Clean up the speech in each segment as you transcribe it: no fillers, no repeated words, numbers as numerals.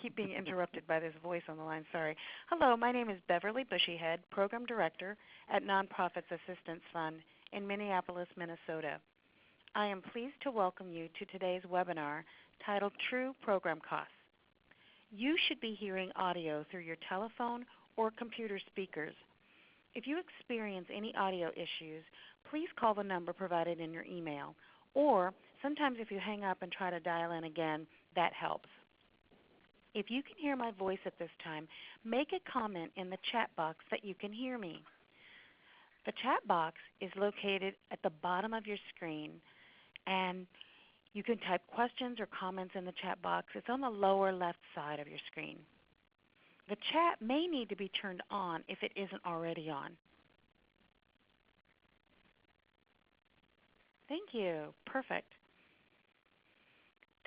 keep being interrupted by this voice on the line. Sorry. Hello, my name is Beverly Bushyhead, Program Director at Nonprofits Assistance Fund in Minneapolis, Minnesota. I am pleased to welcome you to today's webinar titled True Program Costs. You should be hearing audio through your telephone or computer speakers. If you experience any audio issues, please call the number provided in your email, or sometimes if you hang up and try to dial in again, that helps. If you can hear my voice at this time, make a comment in the chat box that you can hear me. The chat box is located at the bottom of your screen, and you can type questions or comments in the chat box. It's on the lower left side of your screen. The chat may need to be turned on if it isn't already on. Thank you. Perfect.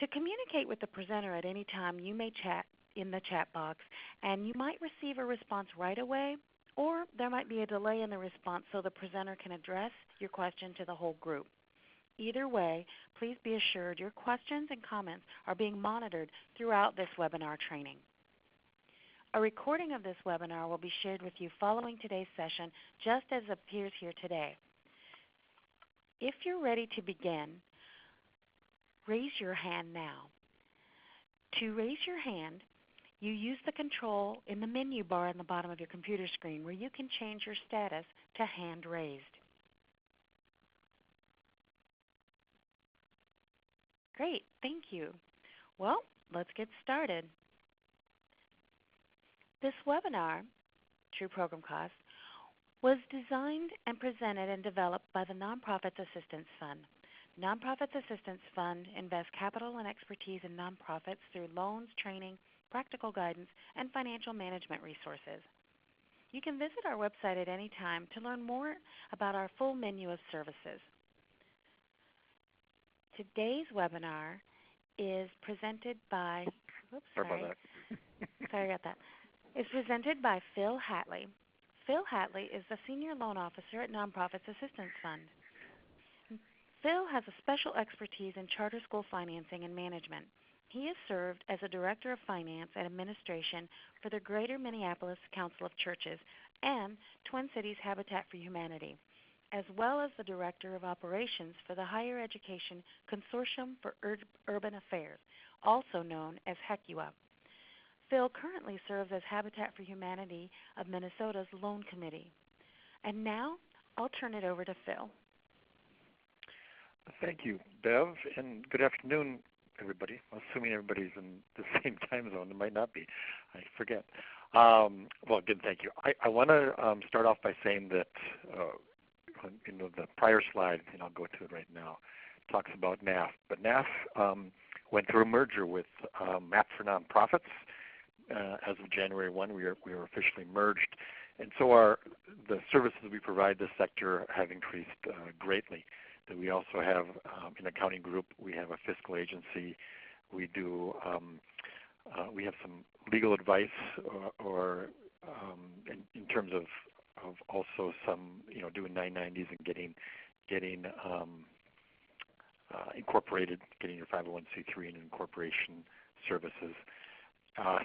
To communicate with the presenter at any time, you may chat in the chat box, and you might receive a response right away, or there might be a delay in the response so the presenter can address your question to the whole group. Either way, please be assured your questions and comments are being monitored throughout this webinar training. A recording of this webinar will be shared with you following today's session, just as appears here today. If you're ready to begin, raise your hand now. To raise your hand, you use the control in the menu bar on the bottom of your computer screen where you can change your status to hand raised. Great, thank you. Well, let's get started. This webinar, True Program Costs, was designed and presented and developed by the Nonprofits Assistance Fund. Nonprofits Assistance Fund invests capital and expertise in nonprofits through loans, training, practical guidance, and financial management resources. You can visit our website at any time to learn more about our full menu of services. Today's webinar is presented by, sorry about that. Is presented by Phil Hatley. Phil Hatley is the Senior Loan Officer at Nonprofits Assistance Fund. Phil has a special expertise in charter school financing and management. He has served as a Director of Finance and Administration for the Greater Minneapolis Council of Churches and Twin Cities Habitat for Humanity, as well as the Director of Operations for the Higher Education Consortium for Urban Affairs, also known as HECUA. Phil currently serves as Habitat for Humanity of Minnesota's Loan Committee. And now I'll turn it over to Phil. Thank you, Bev, and good afternoon, everybody. Assuming everybody's in the same time zone. It might not be. I forget. Well, again, thank you. I want to start off by saying that the prior slide, and I'll go to it right now, talks about NAF. But NAF went through a merger with MAP for Nonprofits. As of January 1, we were officially merged, and so the services we provide this sector have increased greatly. That we also have an accounting group, we have a fiscal agency, we do we have some legal advice, or in terms of also some doing 990s and getting incorporated, getting your 501c3 and incorporation services.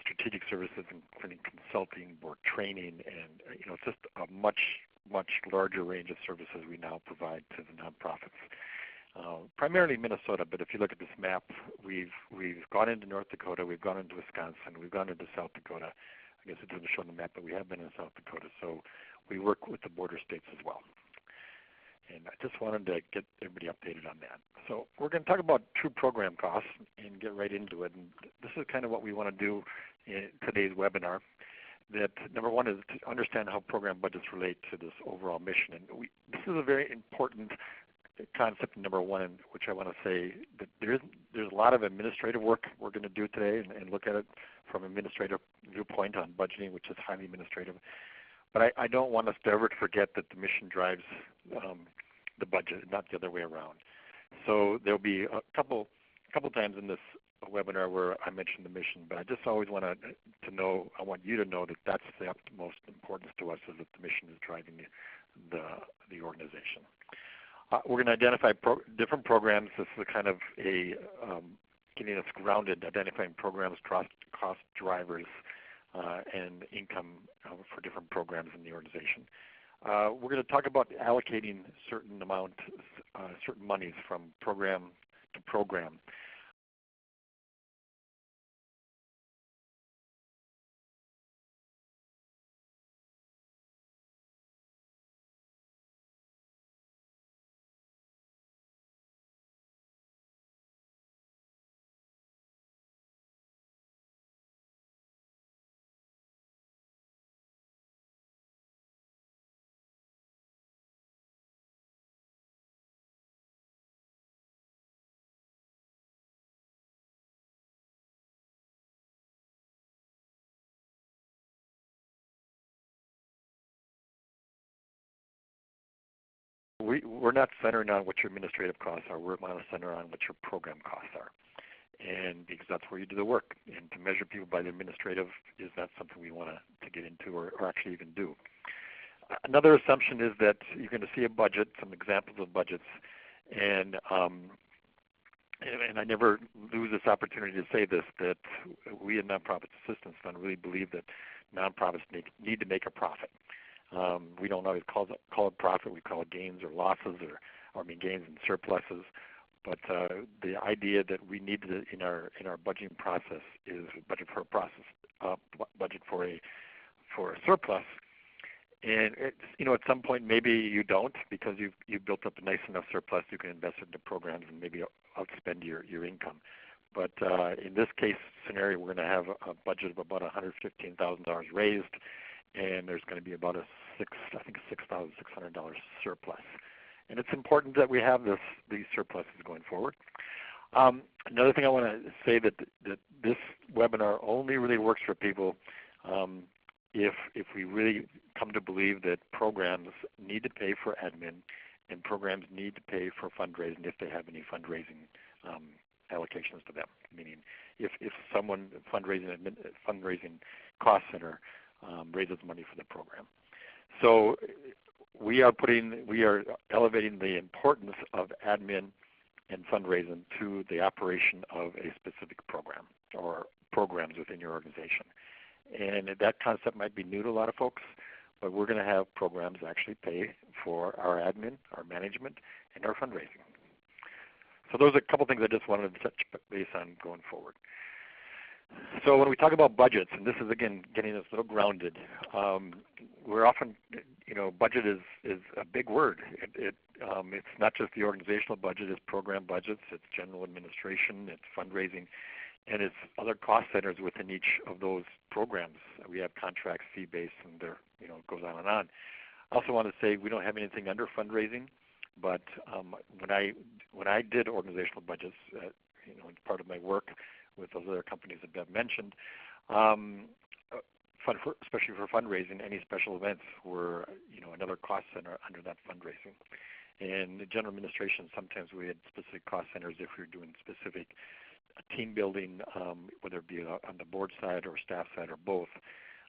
Strategic services, including consulting, board training, and it's just a much larger range of services we now provide to the nonprofits. Primarily Minnesota, but if you look at this map, we've gone into North Dakota, we've gone into Wisconsin, we've gone into South Dakota. I guess it doesn't show on the map, but we have been in South Dakota, so we work with the border states as well. And I just wanted to get everybody updated on that. So we're going to talk about true program costs and get right into it. And this is kind of what we want to do in today's webinar. That number one is to understand how program budgets relate to this overall mission. And this is a very important concept, number one, which I want to say that there's a lot of administrative work we're going to do today and look at it from an administrative viewpoint on budgeting, which is highly administrative. But I don't want us to ever forget that the mission drives the budget, not the other way around. So there'll be a couple times in this webinar where I mentioned the mission, but I just always want to know, I want you to know that that's the utmost importance to us, is that the mission is driving the organization. We're going to identify different programs. This is a kind of a getting getting us grounded, identifying programs, cost drivers, and income for different programs in the organization. We're going to talk about allocating certain monies from program to program. We're not centering on what your administrative costs are. We're going to center on what your program costs are. And because that's where you do the work. And to measure people by the administrative is not something we want to get into or actually even do. Another assumption is that you're going to see a budget, some examples of budgets, and I never lose this opportunity to say this, that we at Nonprofits Assistance Fund really believe that nonprofits need to make a profit. We don't always call it profit. We call it gains or losses, or gains and surpluses. But the idea that we need to, in our budgeting process, is budget for a process, budget for a surplus. And at some point maybe you don't, because you've built up a nice enough surplus you can invest it into programs and maybe outspend your income. But in this case scenario, we're going to have a budget of about $115,000 raised, and there's going to be about a $6,600 surplus. And it's important that we have these surpluses going forward. Another thing I want to say that this webinar only really works for people if we really come to believe that programs need to pay for admin and programs need to pay for fundraising if they have any fundraising allocations to them. Meaning, if someone fundraising cost center raises money for the program. So we are elevating the importance of admin and fundraising to the operation of a specific program or programs within your organization. And that concept might be new to a lot of folks, but we're going to have programs actually pay for our admin, our management, and our fundraising. So those are a couple things I just wanted to touch base on going forward. So when we talk about budgets, and this is again getting us a little grounded, we're often, budget is a big word. It's not just the organizational budget; it's program budgets, it's general administration, it's fundraising, and it's other cost centers within each of those programs. We have contracts, fee-based, and it goes on and on. I also want to say we don't have anything under fundraising, but when I did organizational budgets, as part of my work with those other companies that Bev mentioned, especially for fundraising, any special events were another cost center under that fundraising. And the general administration, sometimes we had specific cost centers if we were doing specific team building, whether it be on the board side or staff side or both.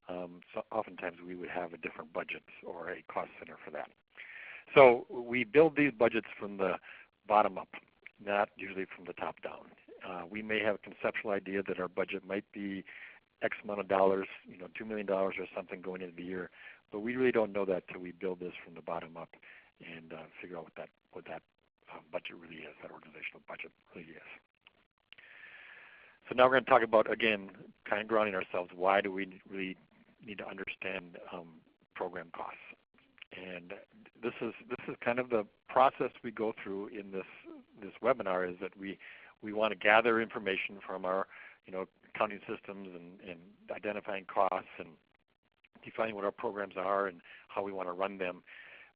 So oftentimes we would have a different budget or a cost center for that. So we build these budgets from the bottom up, not usually from the top down. We may have a conceptual idea that our budget might be X amount of dollars, $2 million or something going into the year, but we really don't know that till we build this from the bottom up and figure out what that budget really is, that organizational budget really is. So now we're going to talk about, again, kind of grounding ourselves. Why do we really need to understand program costs? And this is kind of the process we go through in this webinar, is that we want to gather information from our accounting systems and identifying costs and defining what our programs are and how we want to run them.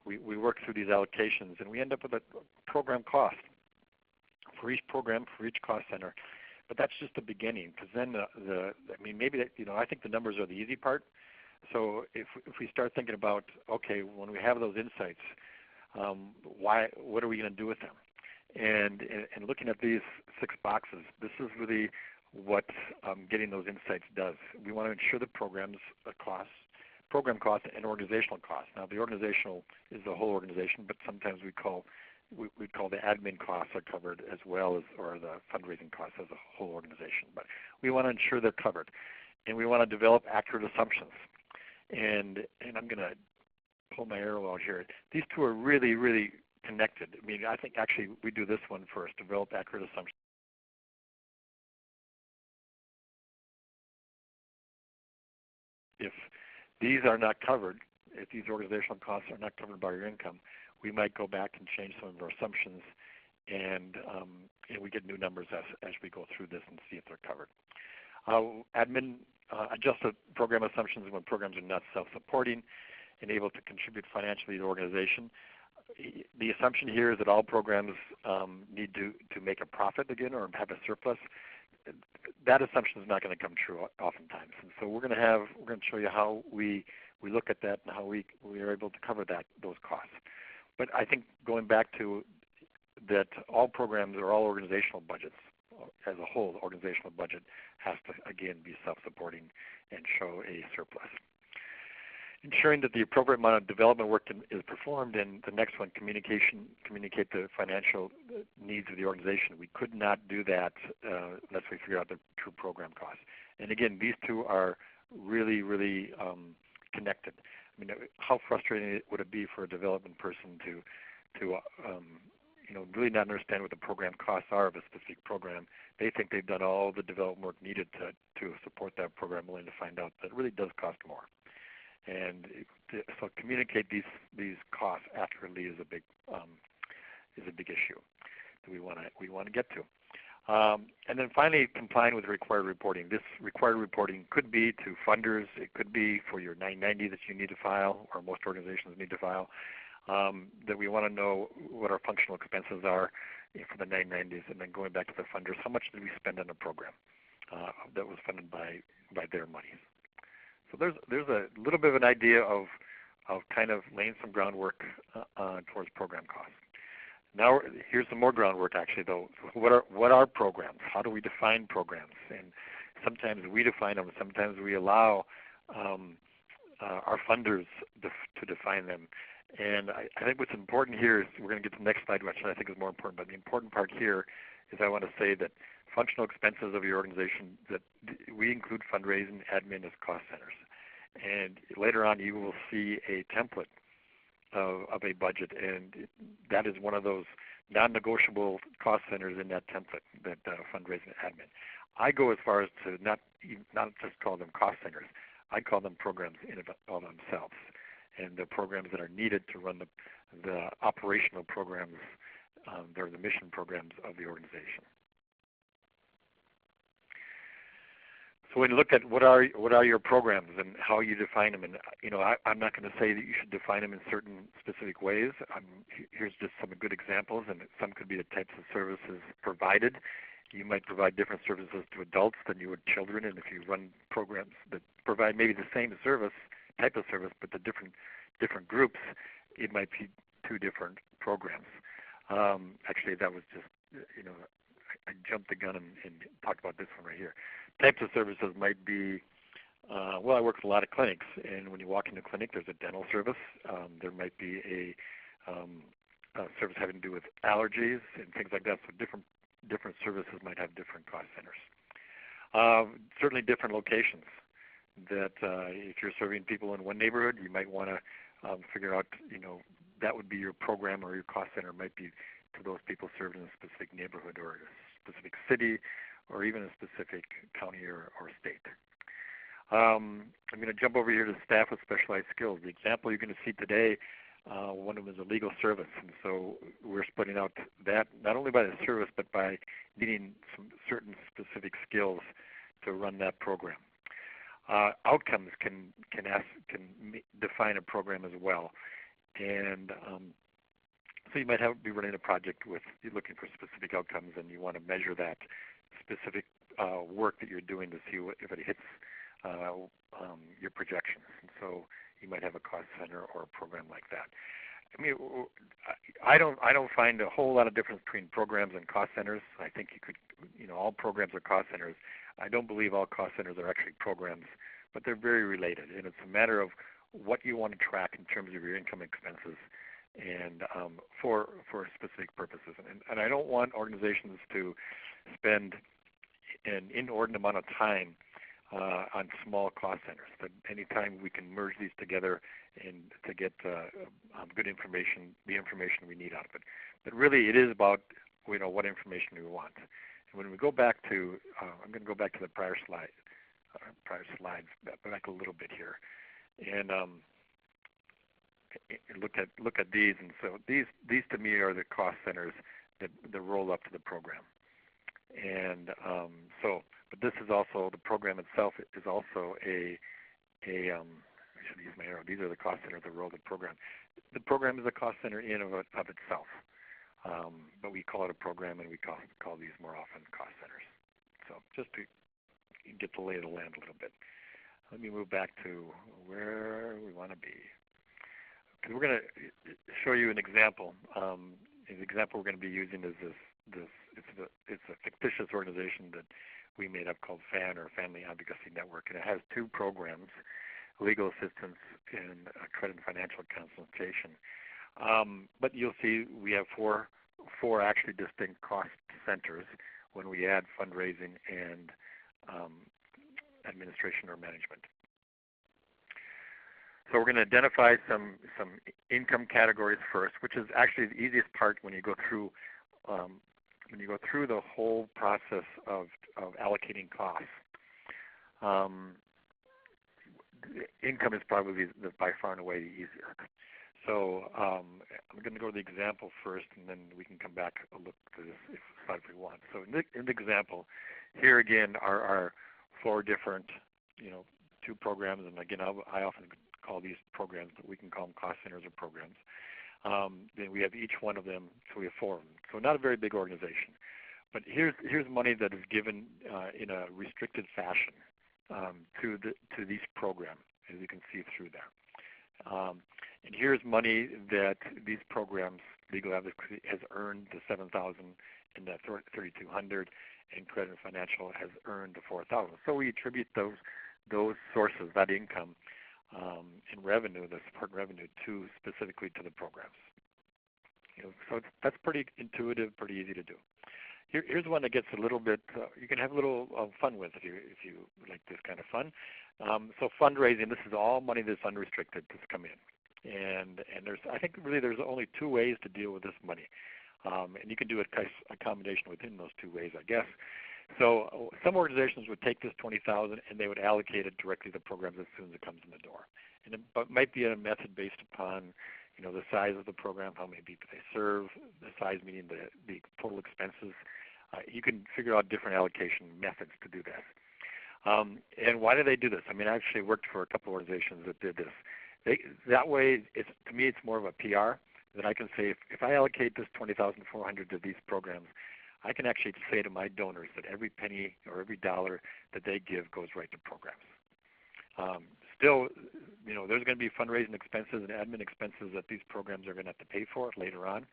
We work through these allocations, and we end up with a program cost for each program, for each cost center. But that's just the beginning, because then I think the numbers are the easy part. So if we start thinking about, okay, when we have those insights, what are we going to do with them? And looking at these 6 boxes, this is really what getting those insights does. We want to ensure the program cost and organizational cost. Now, the organizational is the whole organization, but sometimes we call we call the admin costs are covered as well as, or the fundraising costs as a whole organization. But we want to ensure they're covered, and we want to develop accurate assumptions. And I'm going to pull my arrow out here. These two are really, really connected. I mean, I think actually we do this one first, develop accurate assumptions. If these are not covered, if these organizational costs are not covered by your income, we might go back and change some of our assumptions, and we get new numbers as we go through this and see if they're covered. Admin adjust the program assumptions when programs are not self-supporting and able to contribute financially to the organization. The assumption here is that all programs need to make a profit again or have a surplus. That assumption is not going to come true oftentimes, and so we're going to show you how we look at that and how we are able to cover those costs. But I think going back to that, all programs or all organizational budgets, as a whole, organizational budget has to again be self-supporting and show a surplus. Ensuring that the appropriate amount of development work is performed, and the next one, communicate the financial needs of the organization. We could not do that unless we figure out the true program costs. And again, these two are really, really connected. I mean, how frustrating would it be for a development person to really not understand what the program costs are of a specific program? They think they've done all the development work needed to support that program, only to find out that it really does cost more. And so communicate these costs accurately is a big issue that we want to get to. And then finally, complying with required reporting. This required reporting could be to funders. It could be for your 990 that you need to file, or most organizations need to file. That we want to know what our functional expenses are for the 990s, and then going back to the funders, how much did we spend on a program that was funded by their monies. So there's a little bit of an idea of kind of laying some groundwork towards program costs. Now here's some more groundwork actually though. What are programs? How do we define programs? And sometimes we define them, sometimes we allow our funders to define them. And I think what's important here is, we're going to get to the next slide, which I think is more important, but the important part here is I want to say that functional expenses of your organization, that we include fundraising, admin as cost centers. And later on you will see a template of a budget, and that is one of those non-negotiable cost centers in that template, that fundraising and admin. I go as far as to not just call them cost centers, I call them programs in and of themselves, and the programs that are needed to run the operational programs, or the mission programs of the organization. So when you look at what are your programs and how you define them, and I'm not going to say that you should define them in certain specific ways. Here's just some good examples, and some could be the types of services provided. You might provide different services to adults than you would children, and if you run programs that provide maybe the same type of service, but to different groups, it might be two different programs. Actually, that was just, I jumped the gun and talked about this one right here. Types of services might be, I work with a lot of clinics, and when you walk into a clinic, there's a dental service. There might be a service having to do with allergies and things like that. So different services might have different cost centers. Certainly different locations. That if you're serving people in one neighborhood, you might want to figure out, that would be your program, or your cost center might be to those people served in a specific neighborhood or a specific city, or even a specific county or state. I'm going to jump over here to staff with specialized skills. The example you're going to see today, one of them is a legal service, and so we're splitting out that not only by the service, but by needing some certain specific skills to run that program. Outcomes can define a program as well, and so you might be running a project with, you're looking for specific outcomes, and you want to measure that specific work that you're doing to see if it hits your projections. And so you might have a cost center or a program like that. I mean, I don't find a whole lot of difference between programs and cost centers. I think you could, all programs are cost centers. I don't believe all cost centers are actually programs, but they're very related, and it's a matter of what you want to track in terms of your income expenses and for specific purposes. And I don't want organizations to spend an inordinate amount of time on small cost centers. That anytime we can merge these together and to get good information, the information we need out of it. But really, it is about what information we want. And when we go back to, I'm going to go back to the prior slides, back a little bit here, and look at these. And so these to me are the cost centers that roll up to the program. And but this is also, the program itself is also I should use my arrow. These are the cost centers that roll the program. The program is a cost center in of itself, but we call it a program, and we call these more often cost centers. So just to get the lay of the land a little bit. Let me move back to where we want to be. We're going to show you an example. The example we're going to be using is this. It's a fictitious organization that we made up called FAN, or Family Advocacy Network, and it has two programs: legal assistance and credit and financial consultation. But you'll see we have four actually distinct cost centers when we add fundraising and administration or management. So we're going to identify some income categories first, which is actually the easiest part when you go through the whole process of allocating costs. Income is probably by far and away the easier. So I'm going to go to the example first, and then we can come back and look at this if we want. So in the example, here again are four different, two programs, and again I often call these programs, but we can call them cost centers or programs. Then we have each one of them, so we have four of them. So not a very big organization. But here's money that is given in a restricted fashion to these programs, as you can see through there. And here's money that these programs, legal advocacy, has earned the $7,000 and the $3,200, and credit and financial has earned the $4,000. So we attribute those sources, that income, and revenue, the support revenue, specifically to the programs. So that's pretty intuitive, pretty easy to do. Here's one that gets a little bit, you can have a little fun with if you like this kind of fun. So fundraising, this is all money that's unrestricted that's come in. And I think really there's only two ways to deal with this money. And you can do a combination within those two ways, I guess. So some organizations would take this $20,000 and they would allocate it directly to programs as soon as it comes in the door. And it might be a method based upon the size of the program, how many people they serve, the size meaning the total expenses. You can figure out different allocation methods to do that. And why do they do this? I mean, I actually worked for a couple of organizations that did this. That way, to me, it's more of a PR. That I can say, if I allocate this $20,400 to these programs, I can actually say to my donors that every penny or every dollar that they give goes right to programs. Still, there's going to be fundraising expenses and admin expenses that these programs are going to have to pay for later on.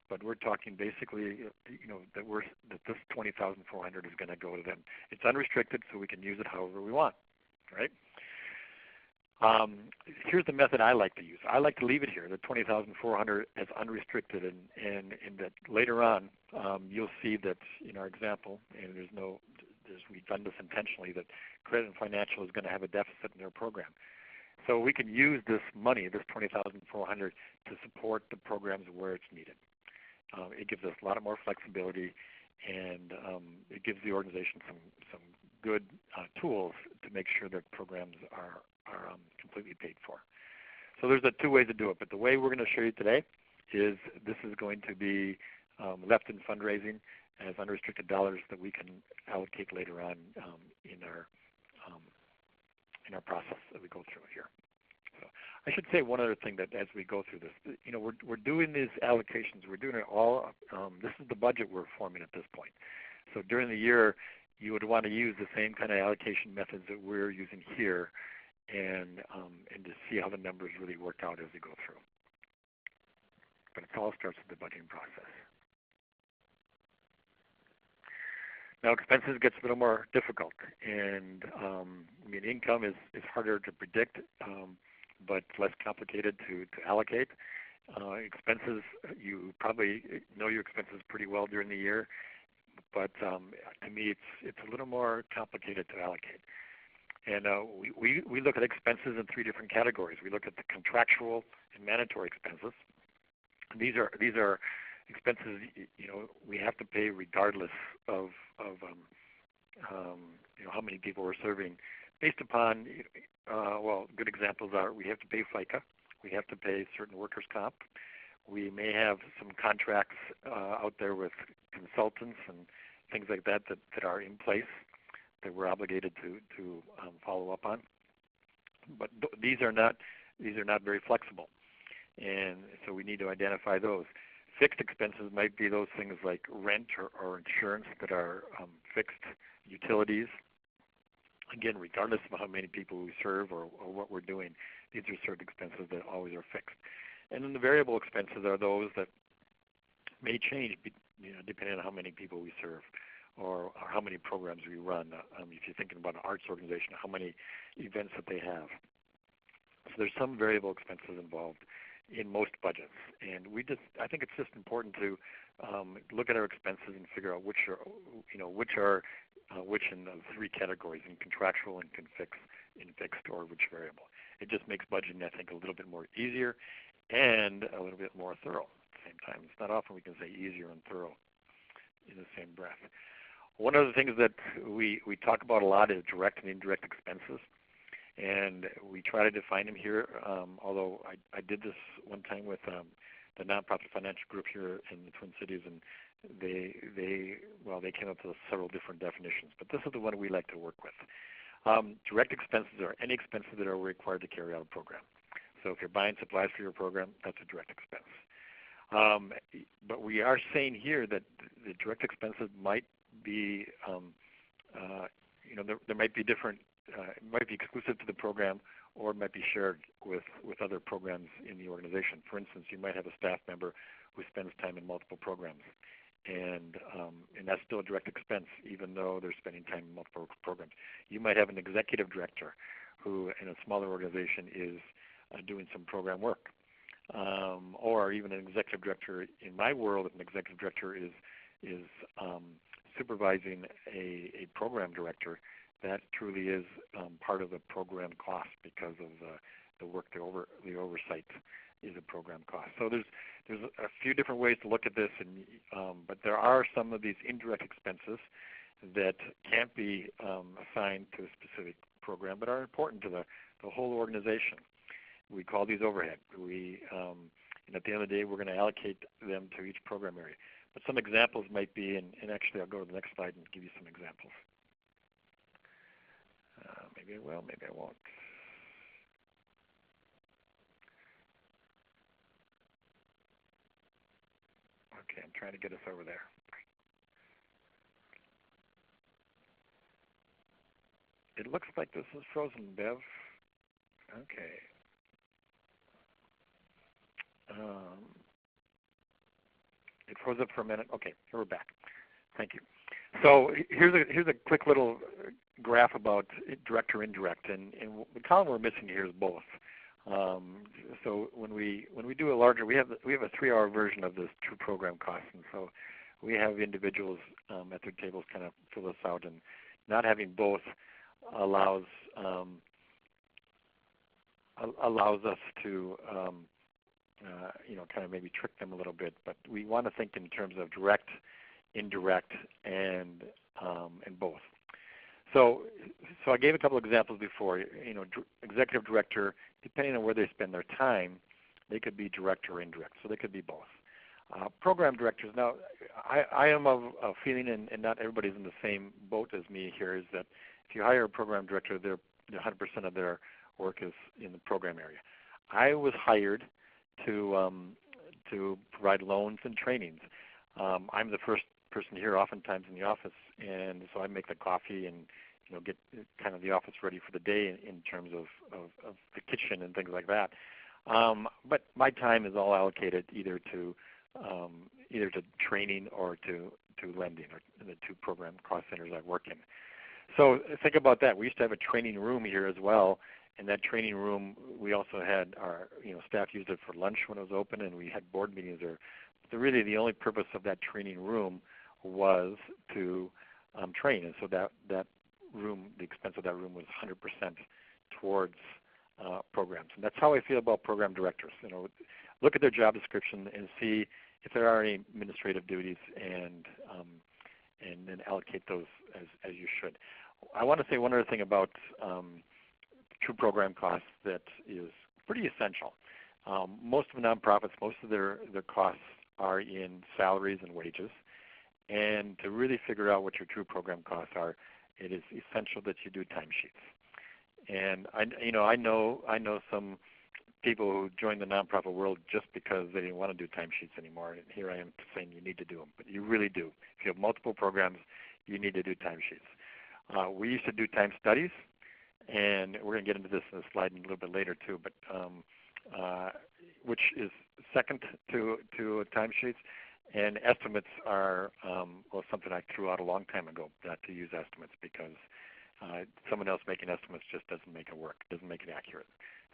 But we're talking basically, that this $20,400 is going to go to them. It's unrestricted, so we can use it however we want, right? Here's the method I like to use. I like to leave it here, the $20,400 as unrestricted, and that later on you'll see that in our example, and we've done this intentionally, that credit and financial is going to have a deficit in their program. So we can use this money, this $20,400, to support the programs where it's needed. It gives us a lot more flexibility, and it gives the organization some good tools to make sure that programs are completely paid for. So there's two ways to do it, but the way we're going to show you today is this is going to be left in fundraising as unrestricted dollars that we can allocate later on in our process that we go through here. So I should say one other thing, that as we go through this, we're doing these allocations. We're doing it all. This is the budget we're forming at this point. So during the year, you would want to use the same kind of allocation methods that we're using here, and to see how the numbers really work out as we go through. But it all starts with the budgeting process. Now expenses gets a little more difficult, and income is harder to predict, but less complicated to allocate. Expenses, you probably know your expenses pretty well during the year, but to me it's a little more complicated to allocate. And we look at expenses in three different categories. We look at the contractual and mandatory expenses. These are expenses we have to pay regardless of how many people we're serving, based upon good examples are we have to pay FICA, we have to pay certain workers' comp, we may have some contracts out there with consultants and things like that are in place that we're obligated to follow up on. But these are not very flexible, and so we need to identify those. Fixed expenses might be those things like rent or insurance that are fixed, utilities. Again, regardless of how many people we serve or what we're doing, these are certain expenses that always are fixed. And then the variable expenses are those that may change depending on how many people we serve or how many programs we run. If you're thinking about an arts organization, how many events that they have. So there's some variable expenses involved in most budgets, and I think it's just important to look at our expenses and figure out which in the three categories, in contractual and in fixed or which variable. It just makes budgeting, I think, a little bit more easier and a little bit more thorough at the same time. It's not often we can say easier and thorough in the same breath. One of the things that we talk about a lot is direct and indirect expenses. And we try to define them here, although I did this one time with the nonprofit financial group here in the Twin Cities, and they came up with several different definitions. But this is the one we like to work with. Direct expenses are any expenses that are required to carry out a program. So if you're buying supplies for your program, that's a direct expense. But we are saying here that the direct expenses might be, there might be different. It might be exclusive to the program, or it might be shared with other programs in the organization. For instance, you might have a staff member who spends time in multiple programs, and that's still a direct expense, even though they're spending time in multiple programs. You might have an executive director who, in a smaller organization, is doing some program work, or even an executive director. In my world, if an executive director is supervising a program director, that truly is part of the program cost because of the work, the oversight is a program cost. So there's a few different ways to look at this, but there are some of these indirect expenses that can't be assigned to a specific program, but are important to the whole organization. We call these overhead. And at the end of the day, we're going to allocate them to each program area. But some examples might be, and actually I'll go to the next slide and give you some examples. Maybe I will, maybe I won't. Okay, I'm trying to get us over there. It looks like this is frozen, Bev. Okay. It froze up for a minute. Okay, here we're back. Thank you. So here's a quick little graph about direct or indirect, and the column we're missing here is both. So when we do a larger, we have a 3-hour version of this true program cost, and so we have individuals at their tables kind of fill this out, and not having both allows us to kind of maybe trick them a little bit, but we want to think in terms of direct, indirect, and both. So I gave a couple examples before. Executive director, depending on where they spend their time, they could be direct or indirect. So they could be both. Program directors. Now, I am of a feeling, and not everybody's in the same boat as me here, is that if you hire a program director, 100% of their work is in the program area. I was hired to provide loans and trainings. I'm the first person here oftentimes in the office, and so I make the coffee and get kind of the office ready for the day in terms of the kitchen and things like that. But my time is all allocated either to training or to lending, or the two program cost centers I work in. So think about that. We used to have a training room here as well, And that training room, we also had our staff used it for lunch when it was open, and we had board meetings there. So really, the only purpose of that training room was to train, and so that room, the expense of that room was 100% towards programs. And that's how I feel about program directors. Look at their job description and see if there are any administrative duties, and then allocate those as you should. I want to say one other thing about true program costs that is pretty essential. Most of the nonprofits, most of their costs are in salaries and wages. And to really figure out what your true program costs are, it is essential that you do timesheets. And I know some people who joined the nonprofit world just because they didn't want to do timesheets anymore. And here I am saying you need to do them, but you really do. If you have multiple programs, you need to do timesheets. We used to do time studies, and we're going to get into this in a slide a little bit later too, but which is second to timesheets. And estimates are something I threw out a long time ago, not to use estimates, because someone else making estimates just doesn't make it work, doesn't make it accurate.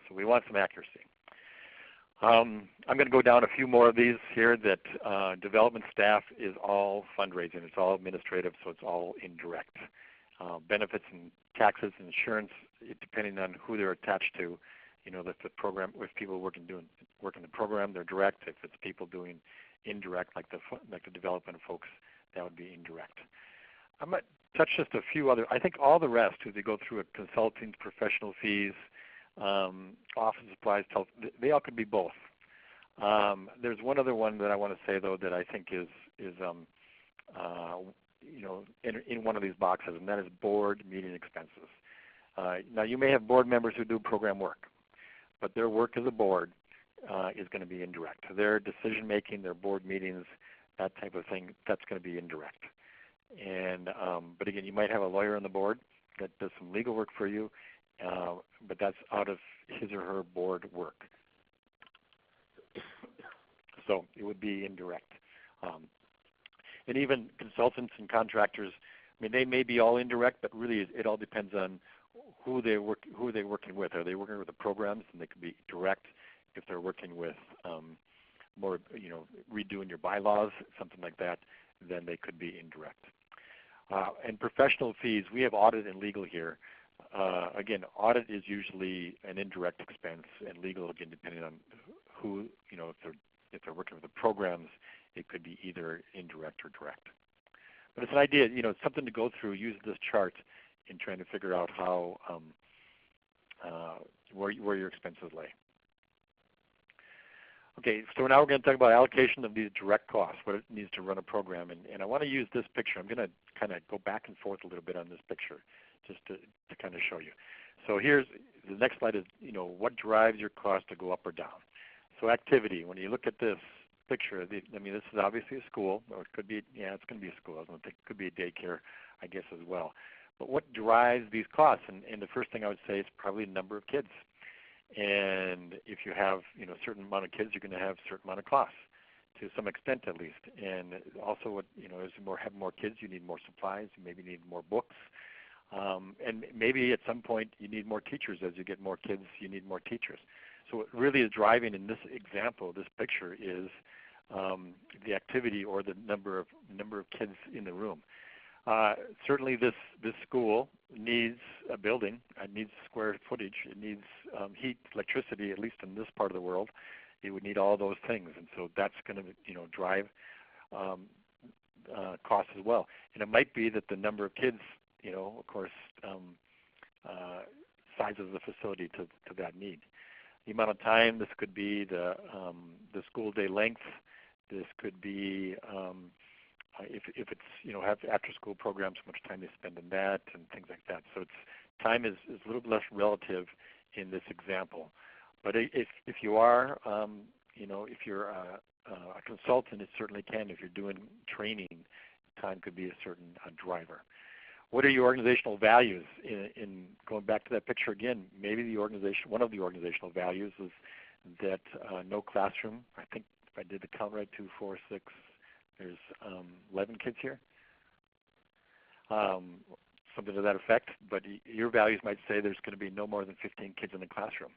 So we want some accuracy. I'm going to go down a few more of these here. That development staff is all fundraising. It's all administrative, so it's all indirect. Benefits and taxes and insurance, depending on who they're attached to. That the program, if people working the program, they're direct. If it's people doing indirect, like the development folks, that would be indirect. I might touch just a few other. I think all the rest, as they go through consulting, professional fees, office supplies, they all could be both. There's one other one that I want to say though that I think is in one of these boxes, and that is board meeting expenses. Now you may have board members who do program work, but their work as a board is going to be indirect. Their decision making, their board meetings, that type of thing, that's going to be indirect. And but again, you might have a lawyer on the board that does some legal work for you, but that's out of his or her board work. So it would be indirect. And even consultants and contractors, I mean, they may be all indirect, but really it all depends on who they're working with. Are they working with the programs? And they could be direct. If they're working with more, redoing your bylaws, something like that, then they could be indirect. And professional fees, we have audit and legal here. Again, audit is usually an indirect expense, and legal, again, depending on who, if they're working with the programs, it could be either indirect or direct. But it's an idea, it's something to go through. Use this chart in trying to figure out how where your expenses lay. Okay, so now we're going to talk about allocation of these direct costs, what it needs to run a program. And I want to use this picture. I'm going to kind of go back and forth a little bit on this picture just to kind of show you. So here's the next slide is, what drives your cost to go up or down. So activity, when you look at this picture, this is obviously a school, or it could be, it's going to be a school. I don't think it could be a daycare, I guess, as well. But what drives these costs? And the first thing I would say is probably the number of kids. And if you have a certain amount of kids, you're going to have a certain amount of costs, to some extent at least. And also, as you have more kids, you need more supplies. You maybe need more books. And maybe at some point you need more teachers. As you get more kids, you need more teachers. So what really is driving in this example, this picture, is the activity or the number of kids in the room. Certainly this school needs a building. It needs square footage. It needs heat, electricity, at least in this part of the world. It would need all those things. And so that's going to drive costs as well. And it might be that the number of kids, of course, sizes the facility to that need. The amount of time, this could be the school day length. This could be if it's have after school programs, how much time they spend in that and things like that. So time is a little bit less relative in this example. But if you are if you're a consultant, it certainly can. If you're doing training, time could be a certain driver. What are your organizational values? In going back to that picture again, maybe one of the organizational values is that no classroom. I think if I did the count right, 2, 4, 6, there's 11 kids here. something to that effect, but your values might say there's going to be no more than 15 kids in the classroom.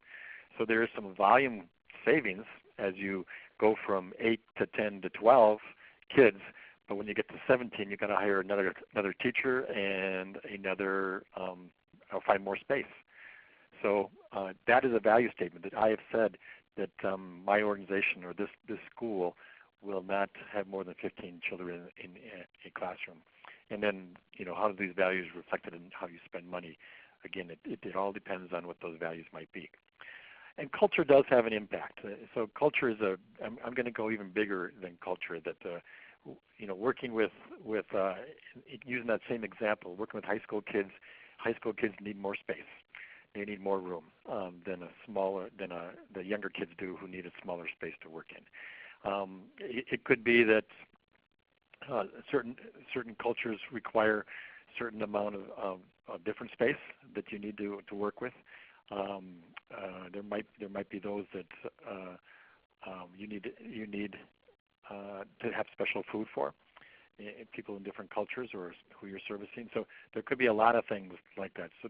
So there is some volume savings as you go from 8 to 10 to 12 kids, but when you get to 17, you've got to hire another teacher and another or find more space. So that is a value statement that I have said that my organization or this school will not have more than 15 children in a classroom. And then, how are these values reflected in how you spend money? Again, it all depends on what those values might be. And culture does have an impact. So culture is I'm going to go even bigger than culture. That working with using that same example, working with high school kids need more space. They need more room than the younger kids do, who need a smaller space to work in. It could be that certain cultures require a certain amount of different space that you need to work with. There might be those that you need to have special food for, people in different cultures or who you're servicing. So there could be a lot of things like that. So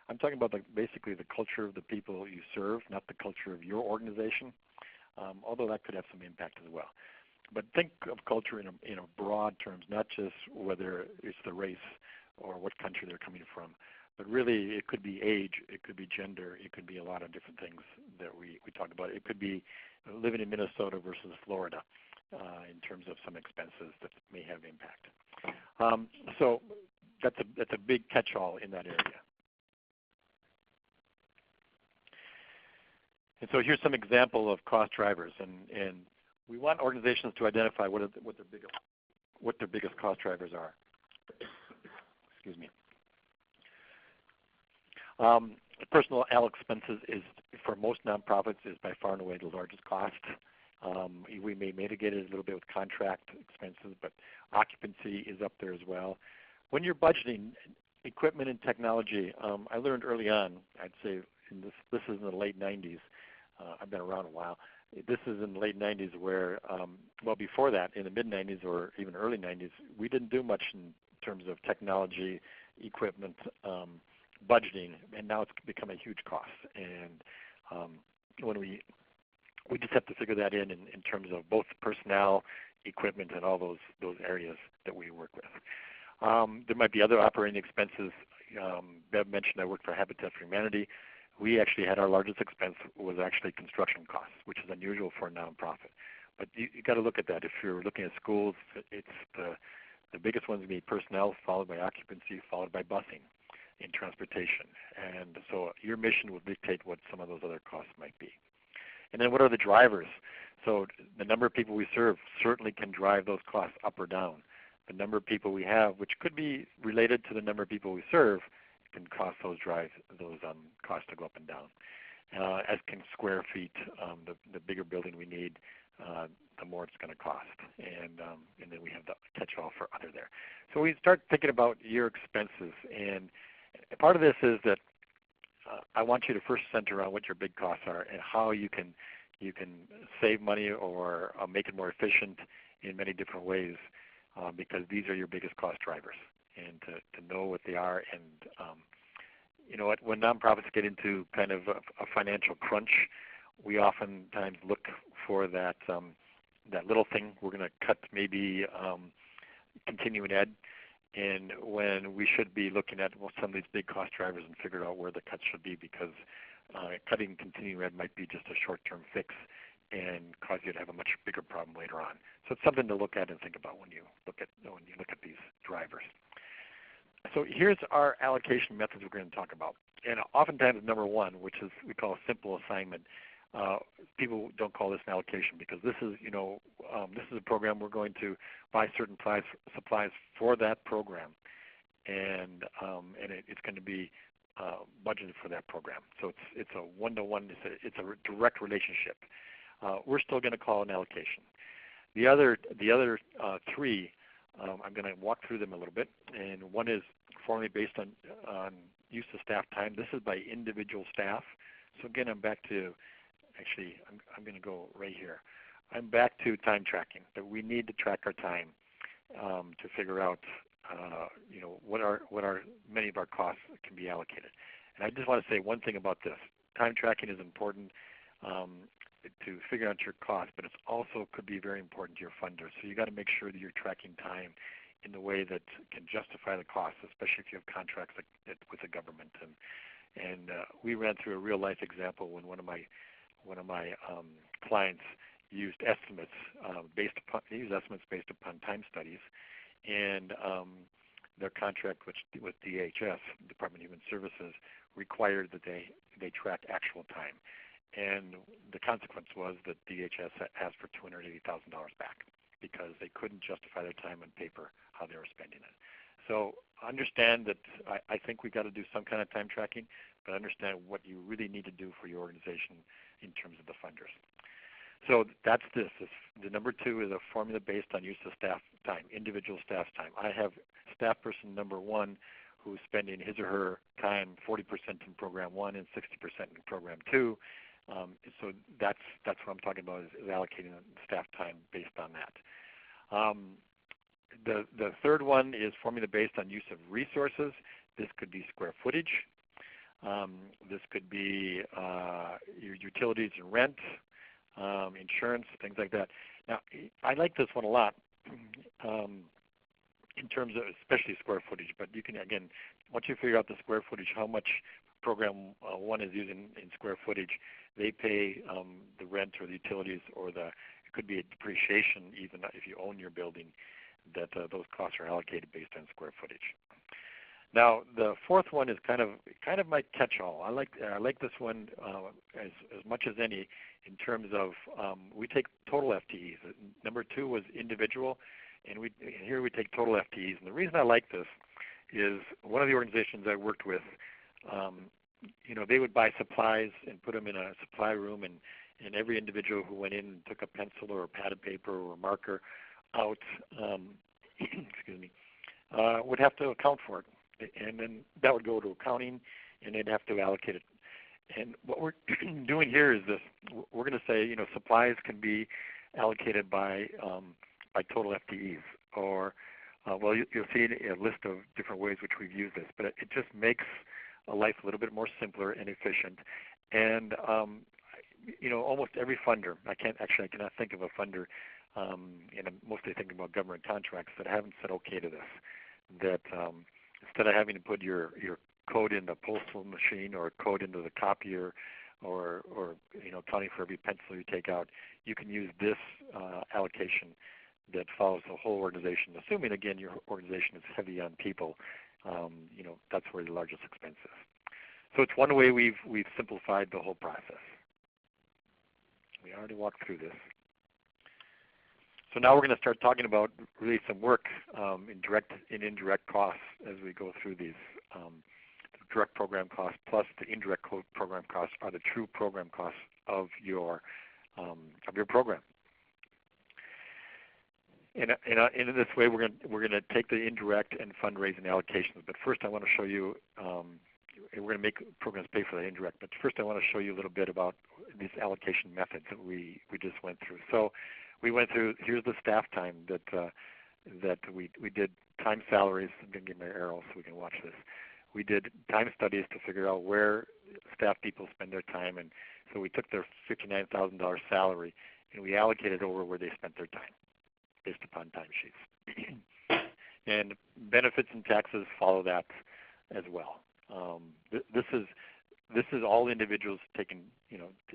I'm talking about basically the culture of the people you serve, not the culture of your organization, although that could have some impact as well. But think of culture in a broad terms, not just whether it's the race or what country they're coming from, but really it could be age, it could be gender, it could be a lot of different things that we talked about. It could be living in Minnesota versus Florida in terms of some expenses that may have impact. So that's a big catch-all in that area. And so here's some example of cost drivers, and we want organizations to identify what their biggest cost drivers are. Excuse me. Personal expenses is, for most nonprofits, is by far and away the largest cost. We may mitigate it a little bit with contract expenses, but occupancy is up there as well. When you're budgeting equipment and technology, I learned early on, I'd say this is in the late 90s. I've been around a while. This is in the late 90s where, before that, in the mid-90s or even early 90s, we didn't do much in terms of technology, equipment, budgeting, and now it's become a huge cost. And when we just have to figure that in terms of both personnel, equipment, and all those areas that we work with. There might be other operating expenses. Bev mentioned I worked for Habitat for Humanity. We actually had our largest expense was actually construction costs, which is unusual for a nonprofit. But you got to look at that. If you're looking at schools, it's the biggest ones would be personnel, followed by occupancy, followed by busing and transportation. And so your mission will dictate what some of those other costs might be. And then what are the drivers? So the number of people we serve certainly can drive those costs up or down. The number of people we have, which could be related to the number of people we serve, can cause those costs to go up and down. As can square feet. The bigger building we need, the more it's going to cost. And then we have the catch-all for other there. So we start thinking about your expenses. And part of this is that I want you to first center around what your big costs are and how you can save money or make it more efficient in many different ways, because these are your biggest cost drivers. And to know what they are, and when nonprofits get into kind of a financial crunch, we oftentimes look for that little thing. We're going to cut maybe continuing ed, and when we should be looking at some of these big cost drivers and figure out where the cuts should be, because cutting continuing ed might be just a short-term fix and cause you to have a much bigger problem later on. So it's something to look at and think about when you look at these drivers. So here's our allocation methods we're going to talk about. And oftentimes number one, which is we call a simple assignment. People don't call this an allocation because this is a program we're going to buy certain supplies for that program, and it's going to be budgeted for that program. So it's a one-to-one. It's a direct relationship. We're still going to call it an allocation. The other three. I'm going to walk through them a little bit, and one is formally based on use of staff time. This is by individual staff. So again, I'm back to, I'm going to go right here. I'm back to time tracking, that we need to track our time to figure out what are many of our costs can be allocated. And I just want to say one thing about this. Time tracking is important to figure out your costs, but it also could be very important to your funders. So you got to make sure that you're tracking time in the way that can justify the costs, especially if you have contracts with the government. And we ran through a real life example when one of my clients used estimates based upon time studies, and their contract with DHS, Department of Human Services, required that they track actual time. And the consequence was that DHS asked for $280,000 back because they couldn't justify their time on paper how they were spending it. So understand that I think we've got to do some kind of time tracking, but understand what you really need to do for your organization in terms of the funders. So that's this. The number 2 is a formula based on use of staff time, individual staff time. I have staff person number 1 who's spending his or her time 40% in program 1 and 60% in program 2. So that's what I'm talking about is allocating staff time based on that. The third one is formula based on use of resources. This could be square footage. This could be your utilities and rent, insurance, things like that. Now, I like this one a lot in terms of especially square footage, but you can, again, once you figure out the square footage, how much program 1 is using in square footage, they pay the rent or the utilities, or it could be a depreciation even if you own your building, that those costs are allocated based on square footage. Now, the fourth one is kind of my catch-all. I like this one as much as any in terms of we take total FTEs. Number 2 was individual, and here we take total FTEs. And the reason I like this is one of the organizations I worked with, they would buy supplies and put them in a supply room, and every individual who went in and took a pencil or a pad of paper or a marker out, excuse me, would have to account for it. And then that would go to accounting, and they'd have to allocate it. And what we're doing here is this. We're going to say, supplies can be allocated by total FTEs, or, you'll see a list of different ways which we've used this, but it just makes life a little bit more simpler and efficient. And, almost every funder, I cannot think of a funder, and I'm mostly thinking about government contracts, that haven't said okay to this, that instead of having to put your code in the postal machine or code into the copier or accounting for every pencil you take out, you can use this allocation that follows the whole organization, assuming, again, your organization is heavy on people. That's where the largest expense is. So it's one way we've simplified the whole process. We already walked through this. So now we're going to start talking about really some work in direct and indirect costs as we go through these. The direct program costs plus the indirect program costs are the true program costs of your program. And in this way, we're going to take the indirect and fundraising allocations. But first, I want to show you. We're going to make programs pay for the indirect. But first, I want to show you a little bit about these allocation methods that we just went through. So we went through. Here's the staff time that we did time salaries. I'm going to get my arrow so we can watch this. We did time studies to figure out where staff people spend their time, and so we took their $59,000 salary and we allocated over where they spent their time, based upon timesheets. And benefits and taxes follow that as well. This is all individuals taken,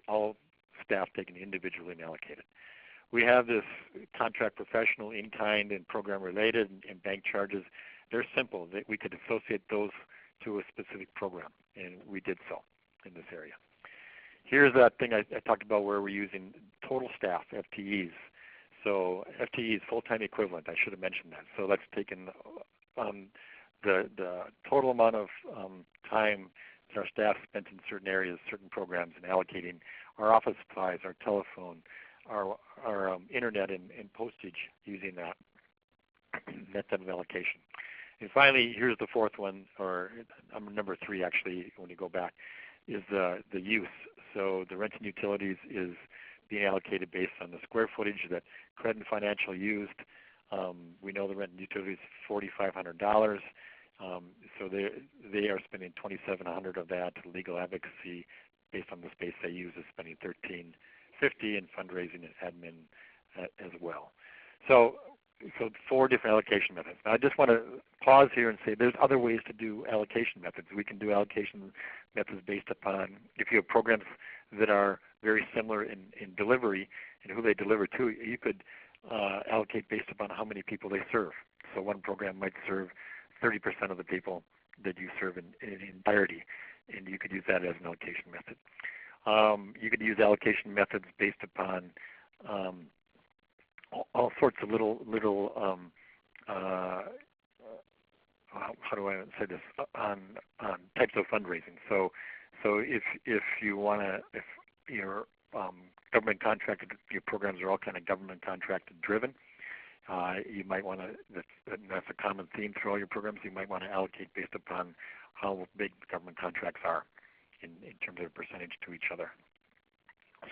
all staff taken individually and allocated. We have this contract professional, in-kind, and program-related, and bank charges. They're simple. We could associate those to a specific program, and we did so in this area. Here's that thing I talked about where we're using total staff, FTEs. So FTE is full-time equivalent. I should have mentioned that. So that's taken the total amount of time that our staff spent in certain areas, certain programs, and allocating our office supplies, our telephone, our internet, and postage using that method of allocation. And finally, here's the fourth one, or number 3 actually, when you go back, is the use. So the rent and utilities is being allocated based on the square footage that Credit and Financial used We know the rent and utilities $4,500. So they are spending $2,700 of that. Legal advocacy, based on the space they use, is spending $1,350, and fundraising and admin as well. So 4 different allocation methods. Now I just want to pause here and say there's other ways to do allocation methods. We can do allocation methods based upon, if you have programs that are very similar in delivery and who they deliver to, you could allocate based upon how many people they serve. So one program might serve 30% of the people that you serve in entirety, and you could use that as an allocation method. You could use allocation methods based upon all sorts of little how do I say this, on types of fundraising. So if you want to, if your government contracted, your programs are all kind of government contracted driven, you might want to, that's a common theme through all your programs, you might want to allocate based upon how big government contracts are in terms of percentage to each other.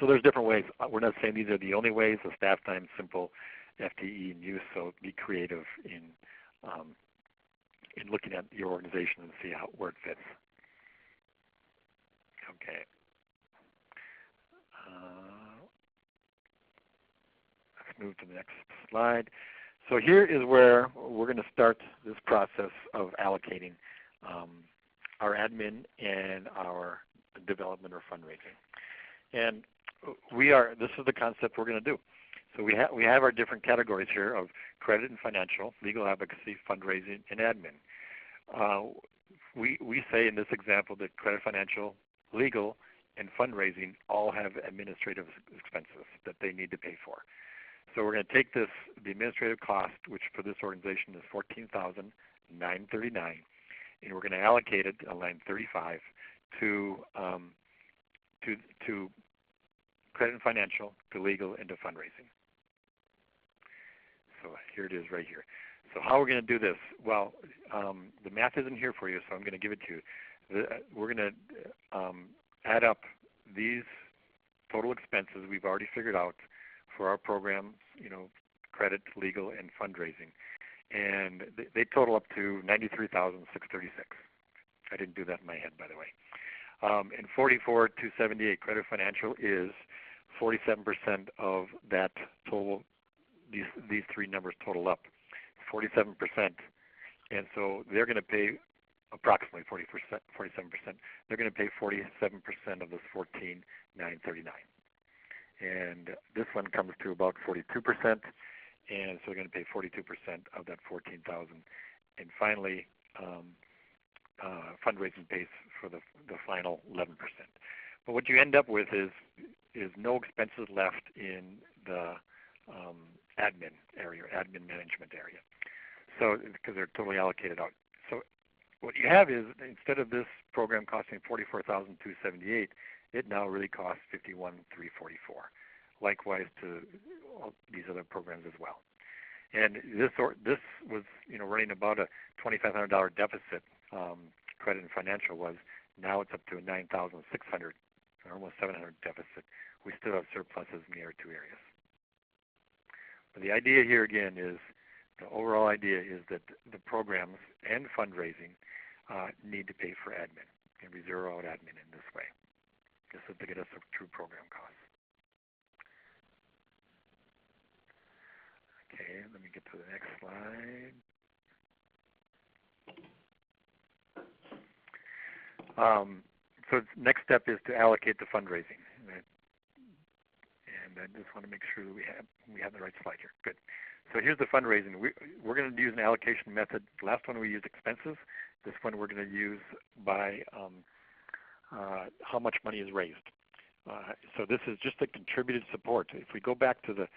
So there's different ways. We're not saying these are the only ways. The staff time, simple, FTE, and use. So be creative in looking at your organization and see where it fits. Okay. Let's move to the next slide. So here is where we're going to start this process of allocating our admin and our development or fundraising. And this is the concept we're going to do. So we have our different categories here of credit and financial, legal advocacy, fundraising, and admin. We say in this example that credit, financial, legal, and fundraising all have administrative expenses that they need to pay for. So we're going to take the administrative cost, which for this organization is $14,939, and we're going to allocate it on line 35 to credit and financial, to legal, and to fundraising. So here it is right here. So how we're going to do this? Well, the math isn't here for you, so I'm going to give it to you. We're going to add up these total expenses we've already figured out for our programs, credit, legal, and fundraising. And they total up to $93,636. I didn't do that in my head, by the way. And $44,278 credit financial is 47% of that total. These 3 numbers total up 47%, and so they're going to pay approximately 47%. They're going to pay 47% of this $14,939, and this one comes to about 42%, and so they're going to pay 42% of that $14,000. And finally, fundraising pays for the final 11%. But what you end up with is no expenses left in the admin area, admin management area. So because they're totally allocated out. So what you have is, instead of this program costing $44,278, it now really costs $51,344. Likewise to all these other programs as well. And this was running about a $2,500 deficit. Credit and financial was. Now it's up to a $9,600, almost $700 deficit. We still have surpluses in the other 2 areas. But the idea here again is, the overall idea is that the programs and fundraising need to pay for admin, and we zero out admin in this way. This is to get us a true program cost. Okay, let me get to the next slide. So the next step is to allocate the fundraising. And I just want to make sure that we have the right slide here. Good. So here's the fundraising. We're going to use an allocation method. The last one we used expenses. This one we're going to use by how much money is raised. So this is just a contributed support. If we go back to that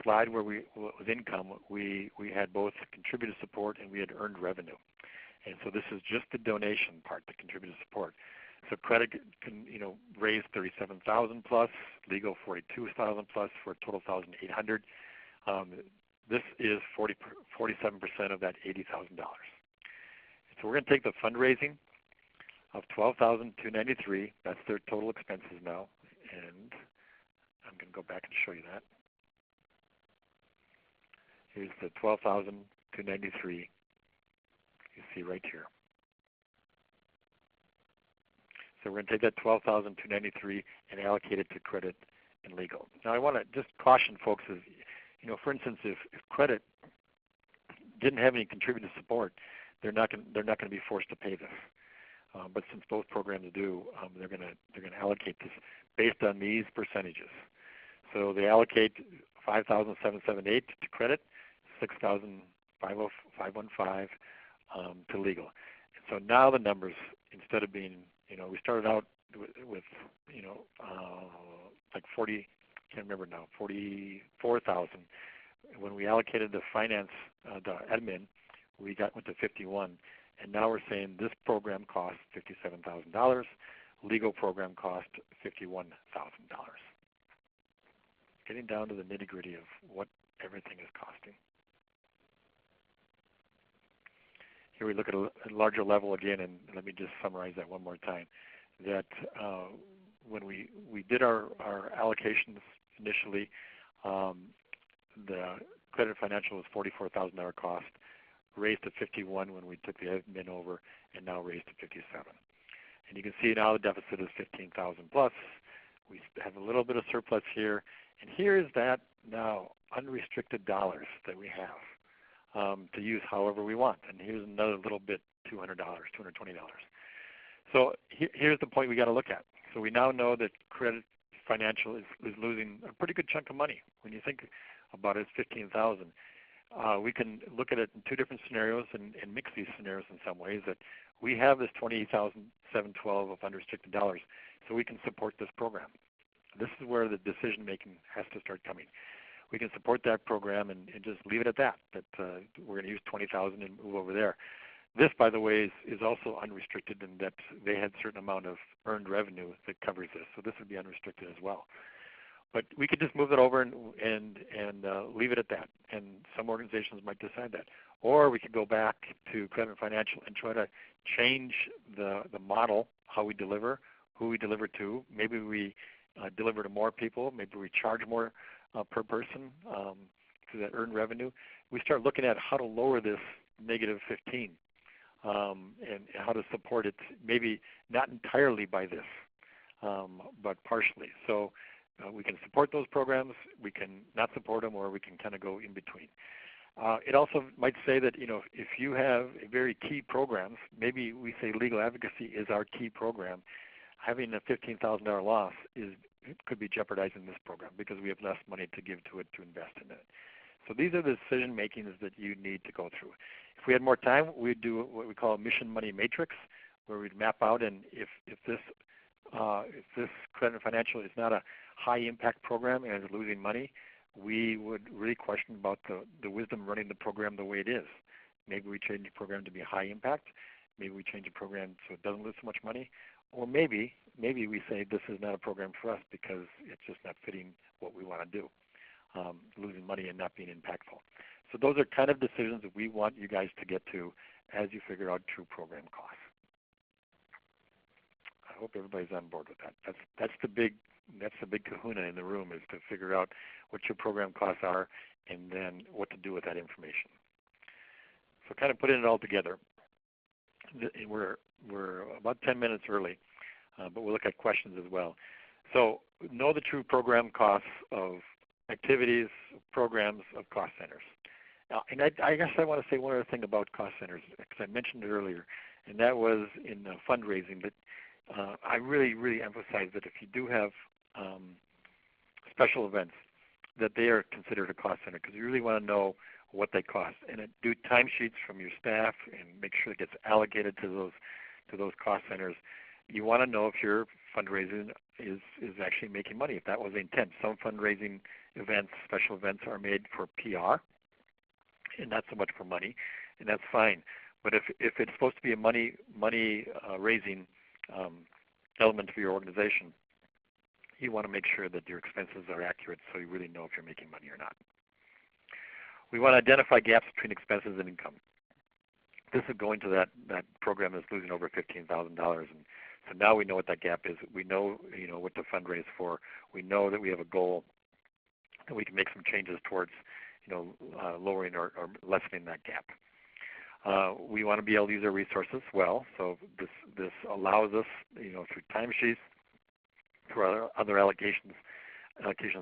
slide where was income, we had both contributed support and we had earned revenue. And so this is just the donation part, the contributed support. So credit can raise $37,000 plus, legal $42,000 plus, for a total $1,800. This is 47% of that $80,000. So we're going to take the fundraising of $12,293. That's their total expenses now, and I'm going to go back and show you that. Here's the 12,293 you see right here. So we're going to take that 12,293 and allocate it to credit and legal. Now I want to just caution folks is, for instance, if credit didn't have any contributed support, they're not going to be forced to pay this. But since both programs do, they're going to allocate this based on these percentages. So they allocate 5,778 to credit, 6,515 to legal. And so now the numbers, instead of being, we started out with like 40, can't remember now, 44,000. When we allocated the finance, the admin, went to 51. And now we're saying this program costs $57,000. Legal program cost $51,000. Getting down to the nitty-gritty of what everything is costing. Here we look at a larger level again, and let me just summarize that one more time. That when we did our allocations initially, the credit financial was $44,000 cost, raised to $51 when we took the admin over, and now raised to $57. And you can see now the deficit is $15,000 plus. We have a little bit of surplus here, and here is that now unrestricted dollars that we have to use however we want. And here's another little bit, $200, $220. So here's the point we got to look at. So we now know that credit financial is losing a pretty good chunk of money. When you think about it, it's $15,000. We can look at it in two different scenarios and mix these scenarios in some ways. That we have this $28,712 of unrestricted dollars, so we can support this program. This is where the decision making has to start coming. We can support that program and just leave it at that. That we're going to use $20,000 and move over there. This, by the way, is also unrestricted in that they had a certain amount of earned revenue that covers this, so this would be unrestricted as well. But we could just move it over and leave it at that, and some organizations might decide that. Or we could go back to Credit and Financial and try to change the model, how we deliver, who we deliver to. Maybe we deliver to more people. Maybe we charge more per person to that earned revenue. We start looking at how to lower this negative 15 and how to support it, maybe not entirely by this, but partially. So we can support those programs, we can not support them, or we can kind of go in between. It also might say that, if you have very key programs, maybe we say legal advocacy is our key program, having a $15,000 loss could be jeopardizing this program because we have less money to give to it to invest in it. So these are the decision makings that you need to go through. If we had more time, we'd do what we call a mission money matrix, where we'd map out, and if this credit and financial is not a high impact program and is losing money, we would really question about the wisdom running the program the way it is. Maybe we change the program to be high impact. Maybe we change the program so it doesn't lose so much money. Or maybe we say this is not a program for us because it's just not fitting what we want to do, losing money and not being impactful. So those are kind of decisions that we want you guys to get to as you figure out true program costs. I hope everybody's on board with that. That's the big kahuna in the room, is to figure out what your program costs are and then what to do with that information. So kind of putting it all together, we're about 10 minutes early, but we'll look at questions as well. So know the true program costs of activities, programs, of cost centers. And I guess I want to say one other thing about cost centers, because I mentioned it earlier, and that was in fundraising. That I really, really emphasize that if you do have special events, that they are considered a cost center, because you really want to know what they cost, and do timesheets from your staff and make sure it gets allocated to those cost centers. You want to know if your fundraising is actually making money, if that was the intent. Some fundraising events, special events, are made for PR and not so much for money, and that's fine. But if it's supposed to be a money raising element for your organization, you want to make sure that your expenses are accurate so you really know if you're making money or not. We want to identify gaps between expenses and income. This is going to that program that's losing over $15,000, and so now we know what that gap is. We know what to fundraise for. We know that we have a goal that we can make some changes towards, lowering or lessening that gap. We want to be able to use our resources well, so this allows us, through timesheets, through other allocations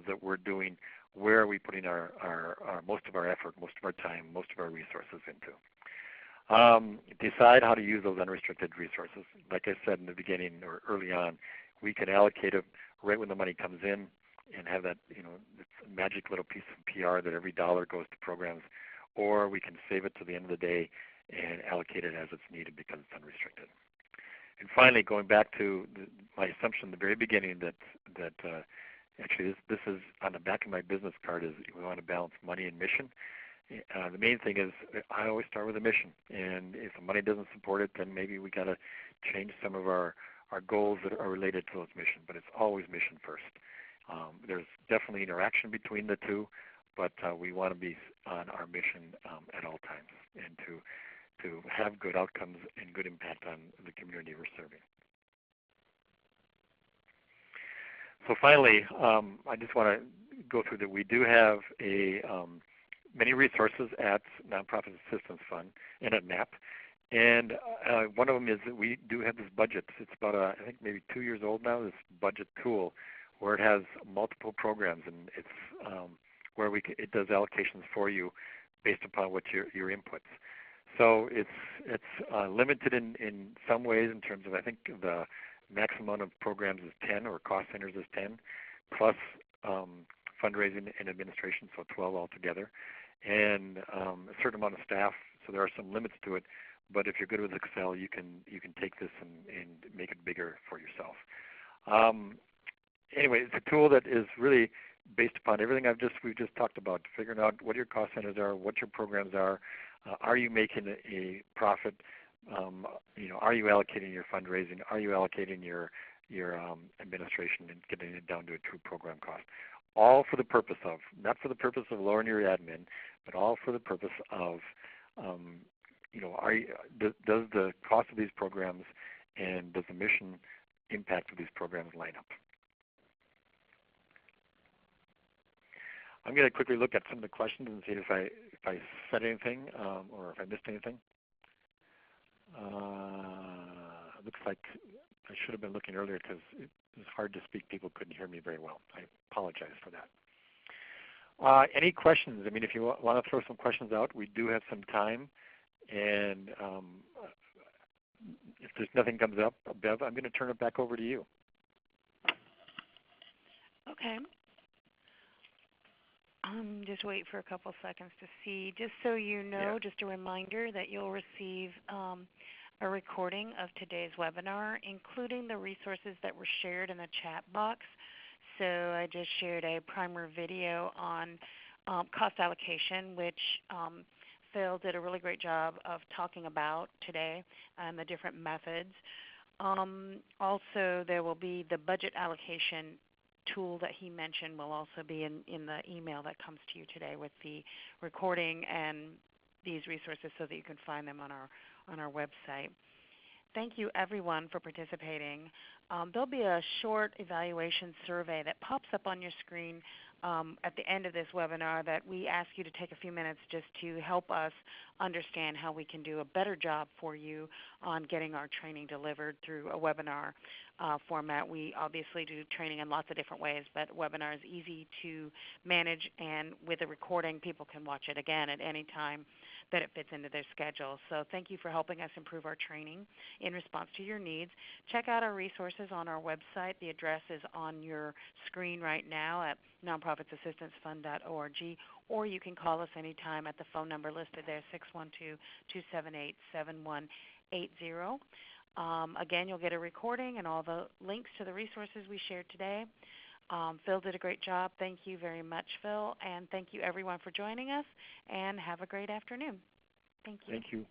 that we're doing, where are we putting our most of our effort, most of our time, most of our resources into. Decide how to use those unrestricted resources. Like I said in the beginning or early on, we can allocate it right when the money comes in and have that, this magic little piece of PR that every dollar goes to programs, or we can save it to the end of the day and allocate it as it's needed because it's unrestricted. And finally, going back to my assumption in the very beginning that actually this is on the back of my business card, is we want to balance money and mission. The main thing is I always start with a mission, and if the money doesn't support it, then maybe we got to change some of our goals that are related to those missions, but it's always mission first. There's definitely interaction between the two, but we want to be on our mission at all times, and to have good outcomes and good impact on the community we're serving. So finally, I just want to go through that we do have many resources at Nonprofit Assistance Fund and at NAP. And one of them is that we do have this budget. It's about, I think, maybe 2 years old now, this budget tool, where it has multiple programs, and it's where it does allocations for you based upon what your inputs. So it's limited in some ways in terms of, I think the maximum amount of programs is 10, or cost centers is 10, plus fundraising and administration, so 12 altogether, and a certain amount of staff. So there are some limits to it. But if you're good with Excel, you can take this and make it bigger for yourself. Anyway, it's a tool that is really based upon everything we've just talked about, figuring out what your cost centers are, what your programs are. Are you making a profit? Are you allocating your fundraising? Are you allocating your administration and getting it down to a true program cost? All for the purpose of, not for the purpose of lowering your admin, but all for the purpose of, does the cost of these programs and does the mission impact of these programs line up? I'm going to quickly look at some of the questions and see if I said anything or if I missed anything. Looks like I should have been looking earlier because it was hard to speak. People couldn't hear me very well. I apologize for that. Any questions? I mean, if you want to throw some questions out, we do have some time. And if there's nothing comes up, Bev, I'm going to turn it back over to you. Okay. Just wait for a couple seconds to see. Just so you know, just a reminder that you'll receive a recording of today's webinar, including the resources that were shared in the chat box. So I just shared a primer video on cost allocation, which Phil did a really great job of talking about today and the different methods. Also, there will be the budget allocation tool that he mentioned will also be in the email that comes to you today with the recording and these resources so that you can find them on our website. Thank you, everyone, for participating. There'll be a short evaluation survey that pops up on your screen at the end of this webinar that we ask you to take a few minutes just to help us understand how we can do a better job for you on getting our training delivered through a webinar format. We obviously do training in lots of different ways, but webinar is easy to manage, and with a recording, people can watch it again at any time that it fits into their schedule. So thank you for helping us improve our training in response to your needs. Check out our resources on our website. The address is on your screen right now at nonprofitsassistancefund.org, or you can call us anytime at the phone number listed there, 612-278-7180. Again, you'll get a recording and all the links to the resources we shared today. Phil did a great job. Thank you very much, Phil, and thank you everyone for joining us, and have a great afternoon. Thank you. Thank you.